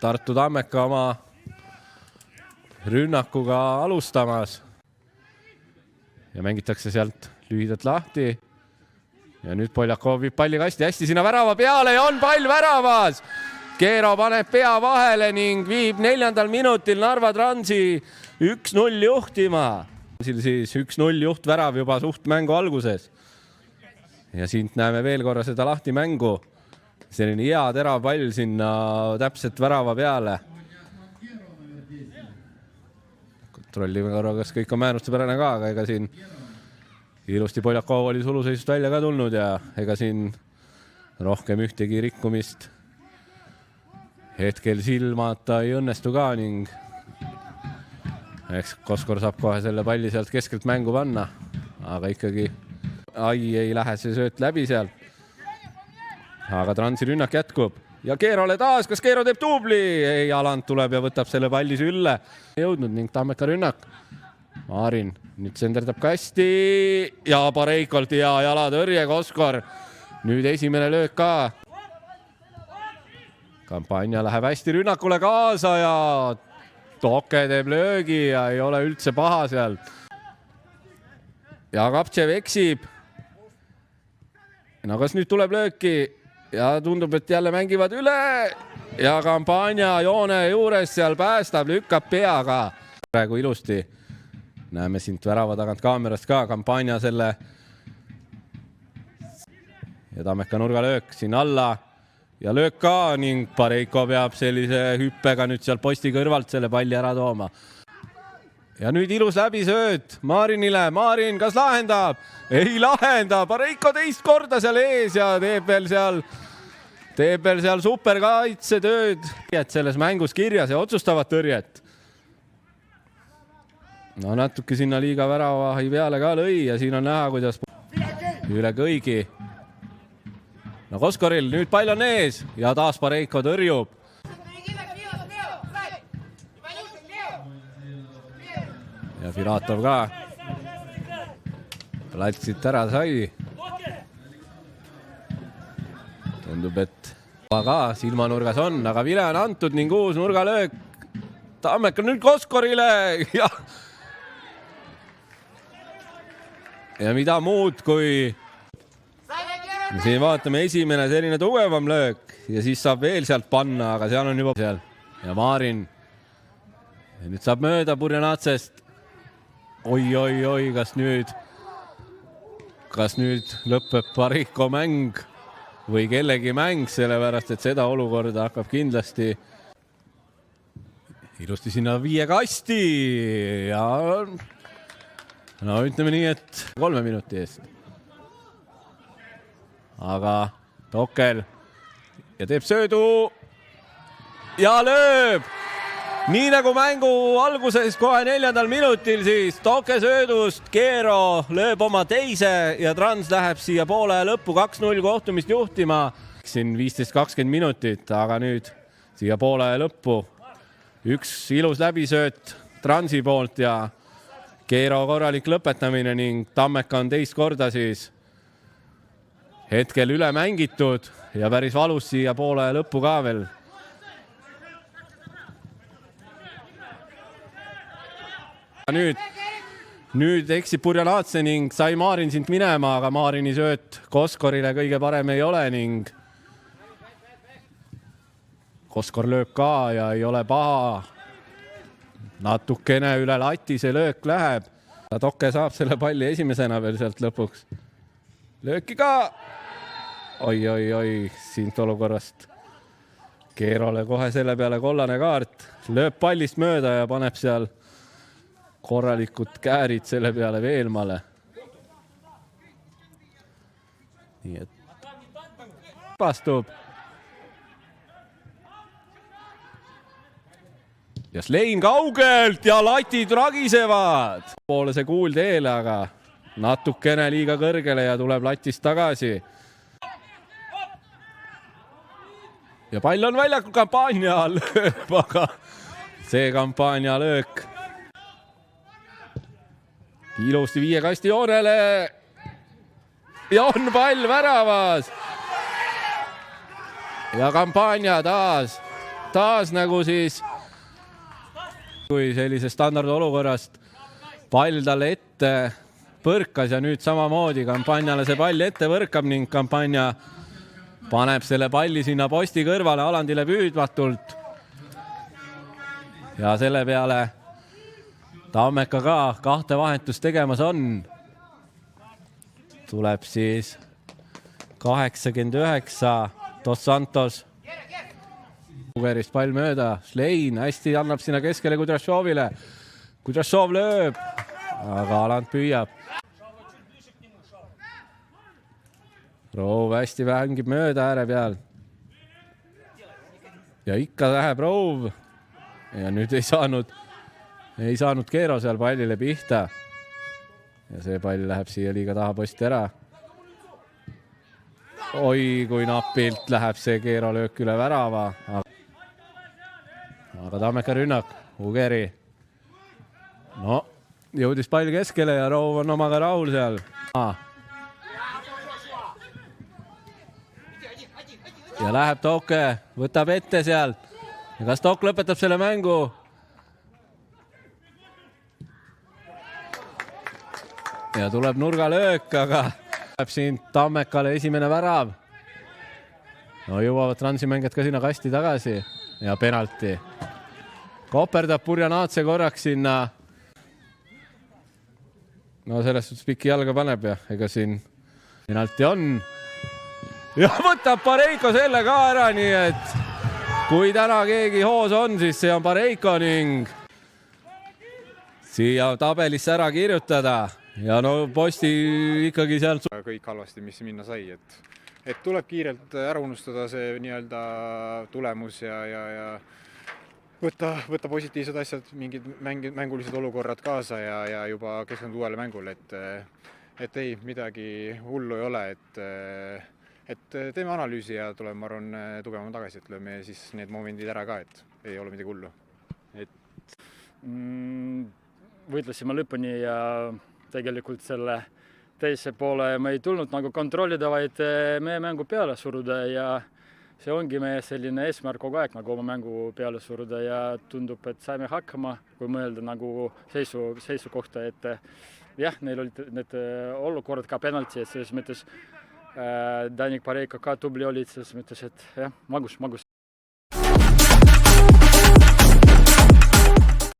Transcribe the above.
Tartu Tammeka oma rünnakuga alustamas. Ja mängitakse sealt lühidalt lahti. Ja nüüd Poljakov viib palli kasti hästi sinna värava peale ja on pall väravas. Keero paneb pea vahele ning viib 4. minutil Narva Transi 1-0 juhtima. Siis 1-0 juhtvärav juba suht mängu alguses. Ja siit näeme veel korra seda lahti mängu. Selline hea terav pall sinna täpselt värava peale. Kontrollime korra, kas kõik on määrustepärane ka, aga ega siin ilusti Poljakov oli suluseisust välja ka tulnud ja ega siin rohkem ühtegi rikkumist hetkel silmata ei õnnestu ka ning eks Koskor saab kohe selle palli sealt keskelt mängu panna, aga ikkagi ei lähe see sööt läbi sealt. Aga Transi rünnak jätkub ja Keerole taas, kas Keero teeb tuubli? Ei, Alant tuleb ja võtab selle palli sülle. Jõudnud ning Tammeka rünnak. Maarin nüüd senderdab kasti ja Pareikolt ja jalatõrje Koskor. Nüüd esimene löök ka. Kampaania läheb hästi rünnakule kaasa ja Toke teeb löögi ja ei ole üldse paha seal. Ja Kaptšev eksib. No kas nüüd tuleb lööki? Ja tundub, et jälle mängivad üle ja Kampaania joone juures seal päästab, lükkab peaga. Praegu ilusti. Näeme siit värava tagant kaamerast ka Kampaania selle. Ja Tammeka nurgalöök siin alla ja löök ka ning Pareiko peab sellise hüppega nüüd seal posti kõrvalt selle palli ära tooma. Ja nüüd ilus läbisööt Maarinile. Maarin, kas lahendab? Ei lahenda. Pareiko teist korda seal ees ja teeb veel seal superkaitsetööd. Selles mängus kirjas ja otsustavat tõrjet. No natuke sinna liiga väravahi peale ka lõi ja siin on näha, kuidas üle kõigi. No Koskoril nüüd pall on ees ja taas Pareiko tõrjub. Ja Firatov ka. Platsit ära sai. Tundub, et ka silmanurgas on, aga vile on antud ning uus nurgalöök. Tammeka nüüd Koskorile. Ja mida muud kui siin vaatame esimene selline tugevam löök ja siis saab veel sealt panna, aga seal on juba seal. Ja Maarin. Ja nüüd saab mööda Burjanatsest. Oi, kas nüüd lõpeb Pareiko mäng või kellegi mäng, sellepärast et seda olukorda hakkab kindlasti ilusti sinna 5 kasti ja no ütleme nii, et 3 minuti eest. Aga Tokel ja teeb söödu ja lööb! Nii nagu mängu alguses kohe 4. minutil siis Toke söödust Keero lööb oma teise ja Trans läheb siia poole lõppu 2-0 kohtumist juhtima. Siin 15-20 minutit, aga nüüd siia poole lõppu üks ilus läbisööt Transi poolt ja Keero korralik lõpetamine ning Tammeka on teist korda siis hetkel üle mängitud ja päris valus siia poole lõppu ka veel. Nüüd eksib Burjanatse ning sai Maarin sind minema, aga Maarini sööt Koskorile kõige parem ei ole ning Koskor lööb ka ja ei ole paha. Natukene üle lati see löök läheb. Toke saab selle palli esimesena veel sealt lõpuks. Lööki ka. Oi, siit olukorrast. Keerole kohe selle peale kollane kaart. Lööb pallist mööda ja paneb seal korralikud käärid selle peale veelmale. Nii et vastub. Ja Slein kaugelt ja latid ragisevad. Poole see kuul teele, aga natukene liiga kõrgele ja tuleb latist tagasi. Ja pall on väljakul, Kampaania lööb, aga see Kampaania löök ilusti 5 kasti joonele ja on pall väravas ja Kampaania taas taas nagu siis, kui sellise standardolukorrast pall talle ette põrkas ja nüüd samamoodi Kampanjale see pall ette võrkab ning Kampanja paneb selle palli sinna posti kõrvale Alandile püüdmatult. Ja selle peale Tammeka ka kahte vahetust tegemas on. Tuleb siis 89 Dos Santos. Ugerist pall mööda. Schlein hästi annab sinna keskele Kudrašovile. Kudrašov lööb, aga Aland püüab. Roov hästi mängib mööda ääre peal. Ja ikka läheb Roov. Ja nüüd ei saanud Keero seal pallile pihta. Ja see pall läheb siia liiga taha posti ära. Oi, kui napilt läheb see Keero löök üle värava. Aga Tammeka rünnak, Ugeri. No, jõudis pall keskele ja Roov on omaga rahul seal. Ja läheb Toke, võtab ette seal. Ja kas Tok lõpetab selle mängu? Ja tuleb nurgalöök, aga läheb siin Tammekale esimene värav. No jõuavad transimängijad ka sinna kasti tagasi ja penalti. Koperdab Purjanaatse korraks sinna. No sellest suhtes piki jalga paneb ja ega siin penalti on. Ja võtab Pareiko selle ka ära, nii et kui täna keegi hoos on, siis see on Pareiko ning siia tabelisse ära kirjutada. Ja no posti ikkagi seal kõik halvasti, mis minna sai, et tuleb kiirelt ära unustada see nii-öelda tulemus ja võtta positiivsed asjad, mingid mängulised olukorrad kaasa ja juba keskenduda uuele mängule, et ei, midagi hullu ei ole, et teeme analüüsi ja tuleme, ma arvan, tugevama tagasi, et lööme siis need momendid ära ka, et ei ole midagi hullu. Võitlesime lõpuni ja tegelikult selle teise poole me ei tulnud nagu kontrollida, vaid meie mängu peale suruda ja see ongi meie selline eesmärk kogu aeg nagu oma mängu peale suruda ja tundub, et saime hakkama, kui mõelda nagu seisu kohta, et jah, neil olid need olukorrad ka penalti, et selles mõttes Danik Pareiko ka tubli olid, selles mõttes, et jah, magus.